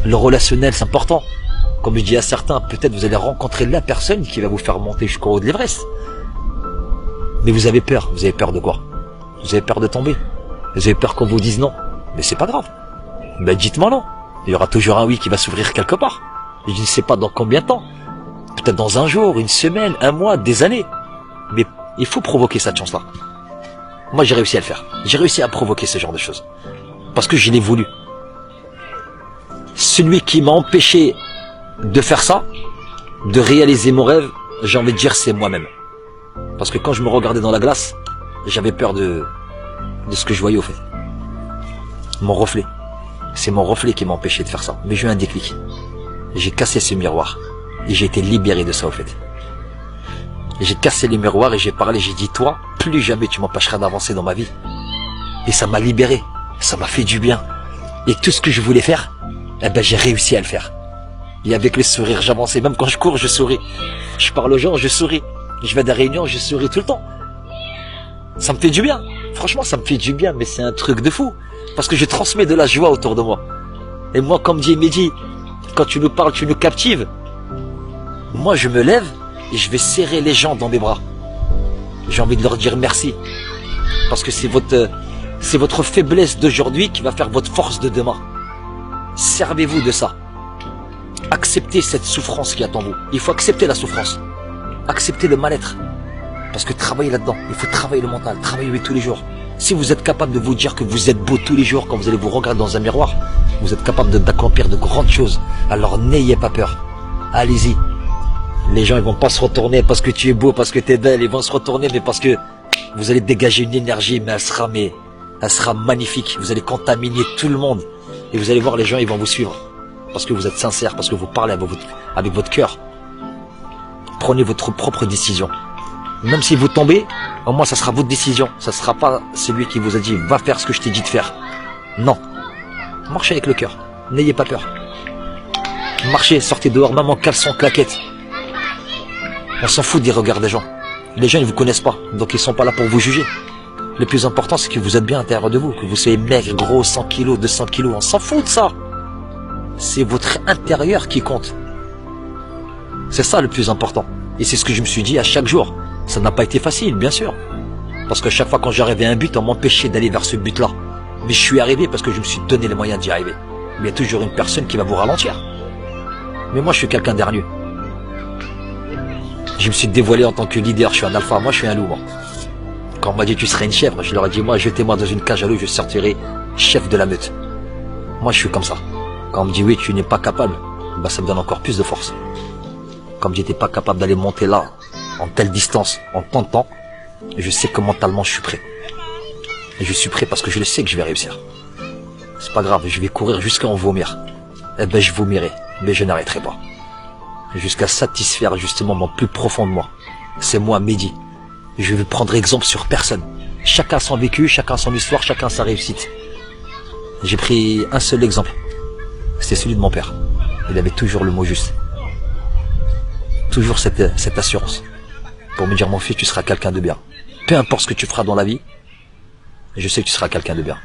Le relationnel, c'est important. Comme je dis à certains, peut-être vous allez rencontrer la personne qui va vous faire monter jusqu'au haut de l'Everest. Mais vous avez peur. Vous avez peur de quoi? Vous avez peur de tomber. Vous avez peur qu'on vous dise non. Mais c'est pas grave. Ben dites-moi non. Il y aura toujours un oui qui va s'ouvrir quelque part. Et je ne sais pas dans combien de temps. Peut-être dans un jour, une semaine, un mois, des années. Mais il faut provoquer cette chance-là. Moi, j'ai réussi à le faire. J'ai réussi à provoquer ce genre de choses. Parce que je l'ai voulu. Celui qui m'a empêché de faire ça, de réaliser mon rêve, j'ai envie de dire c'est moi-même. Parce que quand je me regardais dans la glace, j'avais peur de ce que je voyais au fait. Mon reflet. C'est mon reflet qui m'a empêché de faire ça. Mais j'ai eu un déclic. J'ai cassé ce miroir. Et j'ai été libéré de ça au fait. J'ai cassé les miroirs et j'ai parlé, j'ai dit toi, plus jamais tu m'empêcheras d'avancer dans ma vie. Et ça m'a libéré. Ça m'a fait du bien. Et tout ce que je voulais faire, eh ben j'ai réussi à le faire. Et avec le sourire, j'avançais. Même quand je cours, je souris. Je parle aux gens, je souris. Je vais à des réunions, je souris tout le temps. Ça me fait du bien. Franchement, ça me fait du bien, mais c'est un truc de fou. Parce que je transmets de la joie autour de moi. Et moi, comme dit Mehdi, quand tu nous parles, tu nous captives. Moi, je me lève et je vais serrer les gens dans mes bras. J'ai envie de leur dire merci. Parce que c'est votre faiblesse d'aujourd'hui qui va faire votre force de demain. Servez-vous de ça. Acceptez cette souffrance qui attend vous. Il faut accepter la souffrance. Acceptez le mal-être. Parce que travaillez là-dedans. Il faut travailler le mental. Travaillez tous les jours. Si vous êtes capable de vous dire que vous êtes beau tous les jours quand vous allez vous regarder dans un miroir, vous êtes capable d'accomplir de grandes choses. Alors n'ayez pas peur. Allez-y. Les gens ils vont pas se retourner parce que tu es beau, parce que tu es belle. Ils vont se retourner mais parce que vous allez dégager une énergie, mais elle sera magnifique. Vous allez contaminer tout le monde. Et vous allez voir les gens ils vont vous suivre. Parce que vous êtes sincère, parce que vous parlez avec votre cœur. Prenez votre propre décision. Même si vous tombez, au moins ça sera votre décision. Ça ne sera pas celui qui vous a dit va faire ce que je t'ai dit de faire. Non. Marchez avec le cœur. N'ayez pas peur. Marchez, sortez dehors, même en caleçon, claquette. On s'en fout des regards des gens. Les gens ils vous connaissent pas, donc ils sont pas là pour vous juger. Le plus important c'est que vous êtes bien à l'intérieur de vous, que vous soyez maigre, gros, 100 kilos, 200 kilos, on s'en fout de ça. C'est votre intérieur qui compte. C'est ça le plus important. Et c'est ce que je me suis dit à chaque jour. Ça n'a pas été facile, bien sûr. Parce que chaque fois quand j'arrivais à un but, on m'empêchait d'aller vers ce but-là. Mais je suis arrivé parce que je me suis donné les moyens d'y arriver. Mais il y a toujours une personne qui va vous ralentir. Mais moi, je suis quelqu'un d'hargneux. Je me suis dévoilé en tant que leader. Je suis un alpha. Moi, je suis un loup, moi. Quand on m'a dit tu serais une chèvre, je leur ai dit moi, jetez-moi dans une cage à loup, je sortirai chef de la meute. Moi, je suis comme ça. Quand on me dit oui, tu n'es pas capable, bah, ça me donne encore plus de force. Comme j'étais pas capable d'aller monter là, en telle distance, en tant de temps, je sais que mentalement je suis prêt. Et je suis prêt parce que je le sais que je vais réussir. C'est pas grave, je vais courir jusqu'à en vomir. Eh ben je vomirai, mais je n'arrêterai pas. Jusqu'à satisfaire justement mon plus profond de moi. C'est moi, Mehdi. Je vais prendre exemple sur personne. Chacun son vécu, chacun son histoire, chacun sa réussite. J'ai pris un seul exemple. C'était celui de mon père. Il avait toujours le mot juste. Toujours cette assurance. Pour me dire, mon fils, tu seras quelqu'un de bien. Peu importe ce que tu feras dans la vie, je sais que tu seras quelqu'un de bien.